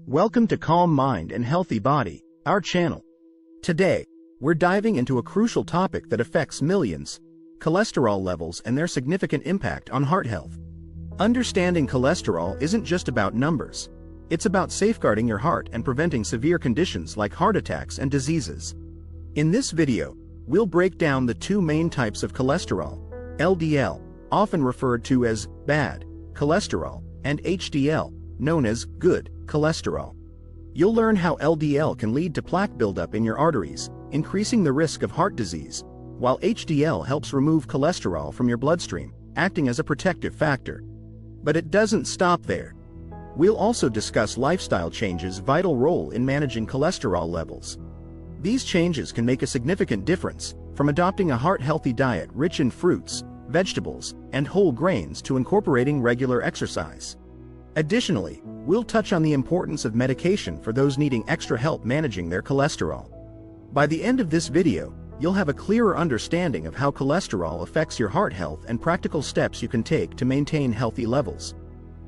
Welcome to Calm Mind and Healthy Body, our channel. Today, we're diving into a crucial topic that affects millions: cholesterol levels and their significant impact on heart health. Understanding cholesterol isn't just about numbers. It's about safeguarding your heart and preventing severe conditions like heart attacks and diseases. In this video, we'll break down the two main types of cholesterol: LDL, often referred to as bad cholesterol, and HDL, known as good cholesterol. You'll learn how LDL can lead to plaque buildup in your arteries, increasing the risk of heart disease, while HDL helps remove cholesterol from your bloodstream, acting as a protective factor. But it doesn't stop there. We'll also discuss lifestyle changes' vital role in managing cholesterol levels. These changes can make a significant difference, from adopting a heart-healthy diet rich in fruits, vegetables, and whole grains to incorporating regular exercise. Additionally, we'll touch on the importance of medication for those needing extra help managing their cholesterol. By the end of this video, you'll have a clearer understanding of how cholesterol affects your heart health and practical steps you can take to maintain healthy levels.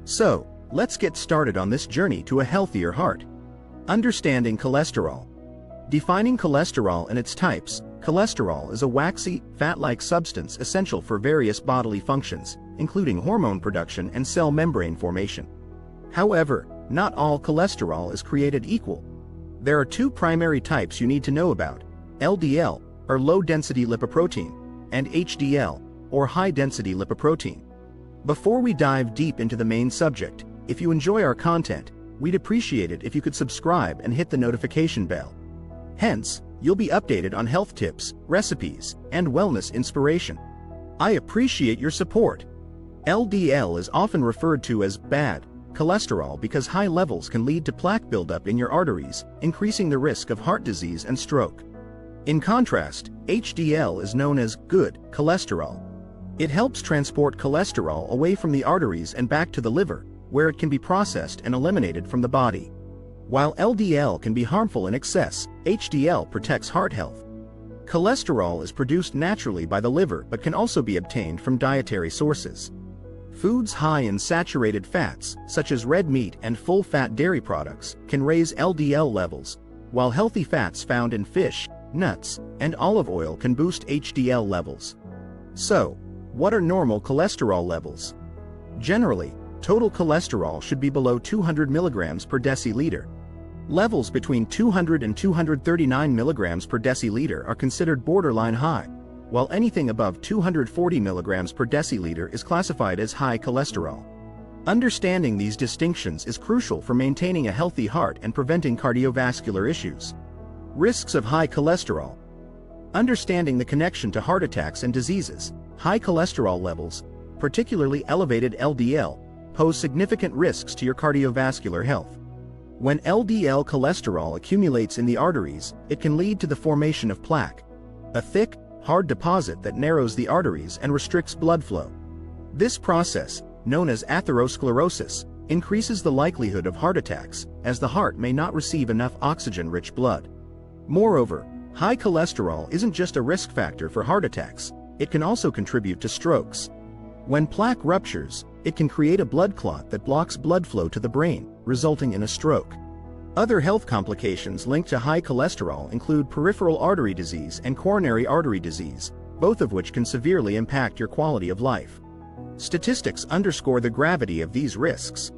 So, let's get started on this journey to a healthier heart. Understanding cholesterol. Defining cholesterol and its types. Cholesterol is a waxy, fat-like substance essential for various bodily functions, including hormone production and cell membrane formation. However, not all cholesterol is created equal. There are two primary types you need to know about: LDL, or low-density lipoprotein, and HDL, or high-density lipoprotein. Before we dive deep into the main subject, if you enjoy our content, we'd appreciate it if you could subscribe and hit the notification bell. Hence, you'll be updated on health tips, recipes, and wellness inspiration. I appreciate your support. LDL is often referred to as bad cholesterol because high levels can lead to plaque buildup in your arteries, increasing the risk of heart disease and stroke. In contrast, HDL is known as good cholesterol. It helps transport cholesterol away from the arteries and back to the liver, where it can be processed and eliminated from the body. While LDL can be harmful in excess, HDL protects heart health. Cholesterol is produced naturally by the liver but can also be obtained from dietary sources. Foods high in saturated fats, such as red meat and full-fat dairy products, can raise LDL levels, while healthy fats found in fish, nuts, and olive oil can boost HDL levels. So, what are normal cholesterol levels? Generally, total cholesterol should be below 200 milligrams per deciliter. Levels between 200 and 239 milligrams per deciliter are considered borderline high, while anything above 240 milligrams per deciliter is classified as high cholesterol. Understanding these distinctions is crucial for maintaining a healthy heart and preventing cardiovascular issues. Risks of high cholesterol. Understanding the connection to heart attacks and diseases. High cholesterol levels, particularly elevated LDL, pose significant risks to your cardiovascular health. When LDL cholesterol accumulates in the arteries, it can lead to the formation of plaque, a thick, hard deposit that narrows the arteries and restricts blood flow. This process, known as atherosclerosis, increases the likelihood of heart attacks, as the heart may not receive enough oxygen-rich blood. Moreover, high cholesterol isn't just a risk factor for heart attacks, it can also contribute to strokes. When plaque ruptures, it can create a blood clot that blocks blood flow to the brain, resulting in a stroke. Other health complications linked to high cholesterol include peripheral artery disease and coronary artery disease, both of which can severely impact your quality of life. Statistics underscore the gravity of these risks.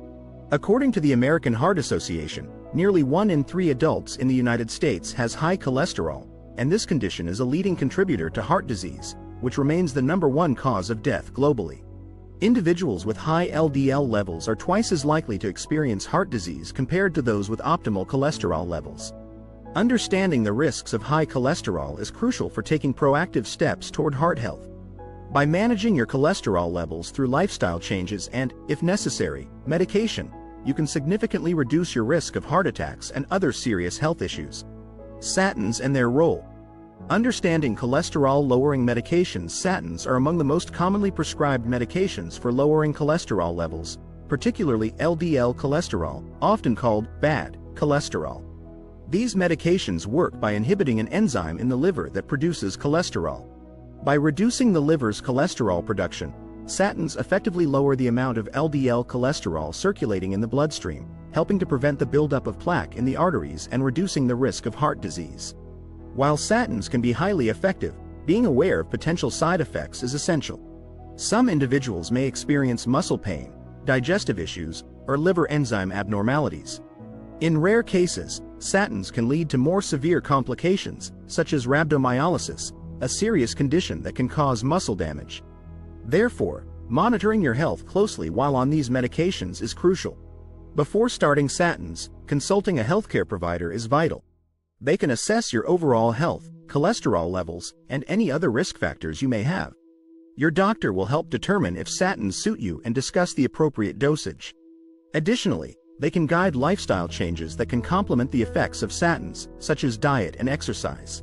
According to the American Heart Association, nearly 1 in 3 adults in the United States has high cholesterol, and this condition is a leading contributor to heart disease, which remains the #1 cause of death globally. Individuals with high LDL levels are twice as likely to experience heart disease compared to those with optimal cholesterol levels. Understanding the risks of high cholesterol is crucial for taking proactive steps toward heart health. By managing your cholesterol levels through lifestyle changes and, if necessary, medication, you can significantly reduce your risk of heart attacks and other serious health issues. Statins and their role. Understanding cholesterol-lowering medications. Statins are among the most commonly prescribed medications for lowering cholesterol levels, particularly LDL cholesterol, often called bad cholesterol. These medications work by inhibiting an enzyme in the liver that produces cholesterol. By reducing the liver's cholesterol production, statins effectively lower the amount of LDL cholesterol circulating in the bloodstream, helping to prevent the buildup of plaque in the arteries and reducing the risk of heart disease. While statins can be highly effective, being aware of potential side effects is essential. Some individuals may experience muscle pain, digestive issues, or liver enzyme abnormalities. In rare cases, statins can lead to more severe complications, such as rhabdomyolysis, a serious condition that can cause muscle damage. Therefore, monitoring your health closely while on these medications is crucial. Before starting statins, consulting a healthcare provider is vital. They can assess your overall health, cholesterol levels, and any other risk factors you may have. Your doctor will help determine if statins suit you and discuss the appropriate dosage. Additionally, they can guide lifestyle changes that can complement the effects of statins, such as diet and exercise.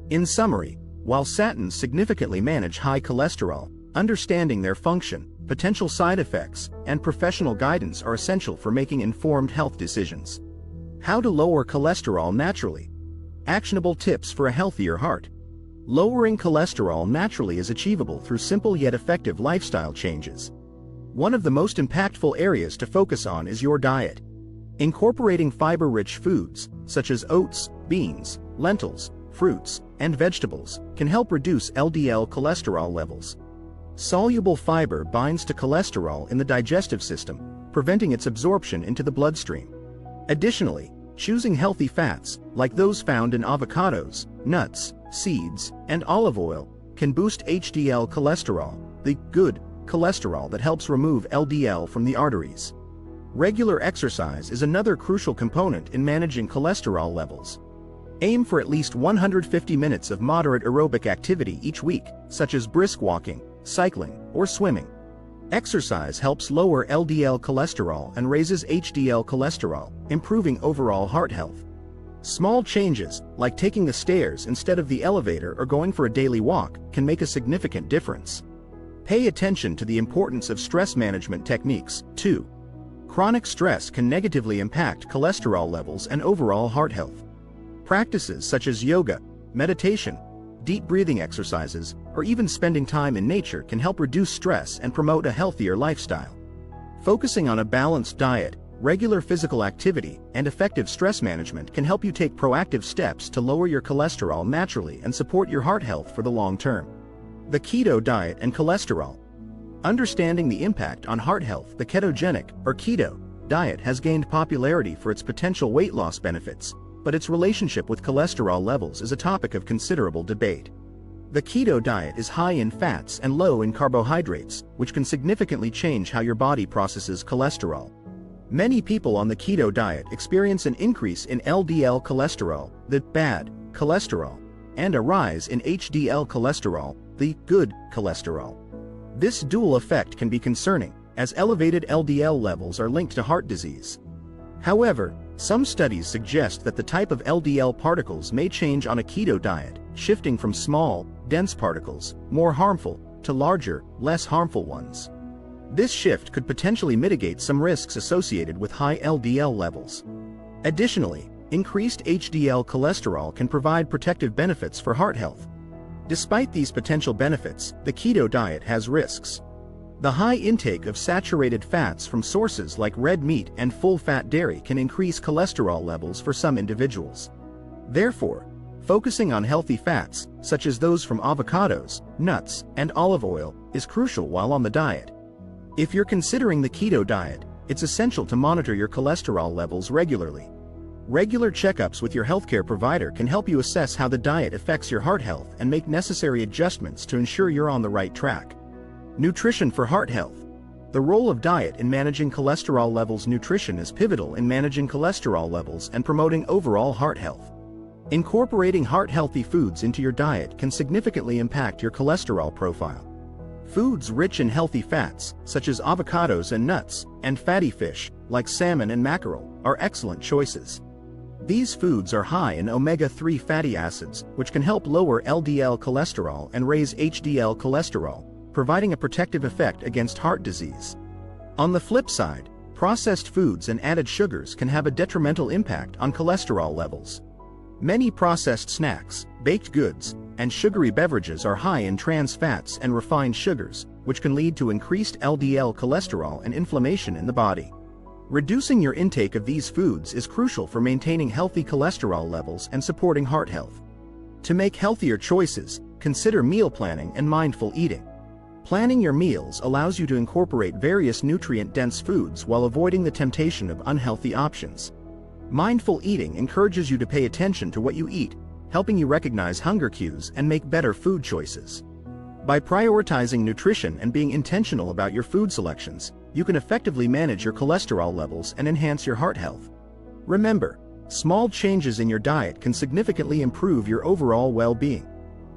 In summary, while statins significantly manage high cholesterol, understanding their function, potential side effects, and professional guidance are essential for making informed health decisions. How to lower cholesterol naturally. Actionable tips for a healthier heart. Lowering cholesterol naturally is achievable through simple yet effective lifestyle changes. One of the most impactful areas to focus on is your diet. Incorporating fiber-rich foods, such as oats, beans, lentils, fruits, and vegetables, can help reduce LDL cholesterol levels. Soluble fiber binds to cholesterol in the digestive system, preventing its absorption into the bloodstream. Additionally, choosing healthy fats, like those found in avocados, nuts, seeds, and olive oil, can boost HDL cholesterol, the good cholesterol that helps remove LDL from the arteries. Regular exercise is another crucial component in managing cholesterol levels. Aim for at least 150 minutes of moderate aerobic activity each week, such as brisk walking, cycling, or swimming. Exercise helps lower LDL cholesterol and raises HDL cholesterol, improving overall heart health. Small changes, like taking the stairs instead of the elevator or going for a daily walk, can make a significant difference. Pay attention to the importance of stress management techniques, too. Chronic stress can negatively impact cholesterol levels and overall heart health. Practices such as yoga, meditation, deep breathing exercises, or even spending time in nature can help reduce stress and promote a healthier lifestyle. Focusing on a balanced diet, regular physical activity, and effective stress management can help you take proactive steps to lower your cholesterol naturally and support your heart health for the long term. The keto diet and cholesterol. Understanding the impact on heart health, the ketogenic, or keto, diet has gained popularity for its potential weight loss benefits, but its relationship with cholesterol levels is a topic of considerable debate. The keto diet is high in fats and low in carbohydrates, which can significantly change how your body processes cholesterol. Many people on the keto diet experience an increase in LDL cholesterol, the bad cholesterol, and a rise in HDL cholesterol, the good cholesterol. This dual effect can be concerning, as elevated LDL levels are linked to heart disease. However, some studies suggest that the type of LDL particles may change on a keto diet, shifting from small, dense particles, more harmful, to larger, less harmful ones. This shift could potentially mitigate some risks associated with high LDL levels. Additionally, increased HDL cholesterol can provide protective benefits for heart health. Despite these potential benefits, the keto diet has risks. The high intake of saturated fats from sources like red meat and full-fat dairy can increase cholesterol levels for some individuals. Therefore, focusing on healthy fats, such as those from avocados, nuts, and olive oil, is crucial while on the diet. If you're considering the keto diet, it's essential to monitor your cholesterol levels regularly. Regular checkups with your healthcare provider can help you assess how the diet affects your heart health and make necessary adjustments to ensure you're on the right track. Nutrition for heart health. The role of diet in managing cholesterol levels. Nutrition is pivotal in managing cholesterol levels and promoting overall heart health. Incorporating heart-healthy foods into your diet can significantly impact your cholesterol profile. Foods rich in healthy fats, such as avocados and nuts, and fatty fish, like salmon and mackerel, are excellent choices. These foods are high in omega-3 fatty acids, which can help lower LDL cholesterol and raise HDL cholesterol, providing a protective effect against heart disease. On the flip side, processed foods and added sugars can have a detrimental impact on cholesterol levels. Many processed snacks, baked goods, and sugary beverages are high in trans fats and refined sugars, which can lead to increased LDL cholesterol and inflammation in the body. Reducing your intake of these foods is crucial for maintaining healthy cholesterol levels and supporting heart health. To make healthier choices, consider meal planning and mindful eating. Planning your meals allows you to incorporate various nutrient-dense foods while avoiding the temptation of unhealthy options. Mindful eating encourages you to pay attention to what you eat, helping you recognize hunger cues and make better food choices. By prioritizing nutrition and being intentional about your food selections, you can effectively manage your cholesterol levels and enhance your heart health. Remember, small changes in your diet can significantly improve your overall well-being.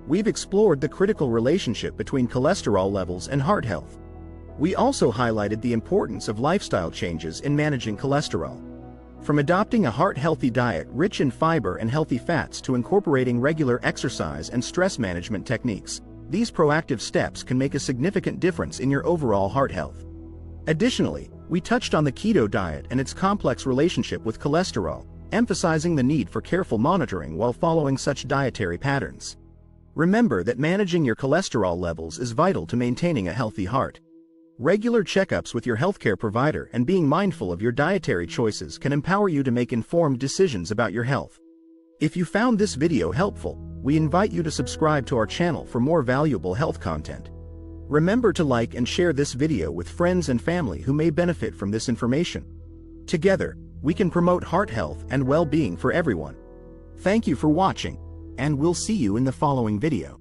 We've explored the critical relationship between cholesterol levels and heart health. We also highlighted the importance of lifestyle changes in managing cholesterol. From adopting a heart-healthy diet rich in fiber and healthy fats to incorporating regular exercise and stress management techniques, these proactive steps can make a significant difference in your overall heart health. Additionally, we touched on the keto diet and its complex relationship with cholesterol, emphasizing the need for careful monitoring while following such dietary patterns. Remember that managing your cholesterol levels is vital to maintaining a healthy heart. Regular checkups with your healthcare provider and being mindful of your dietary choices can empower you to make informed decisions about your health. If you found this video helpful, we invite you to subscribe to our channel for more valuable health content. Remember to like and share this video with friends and family who may benefit from this information. Together, we can promote heart health and well-being for everyone. Thank you for watching, and we'll see you in the following video.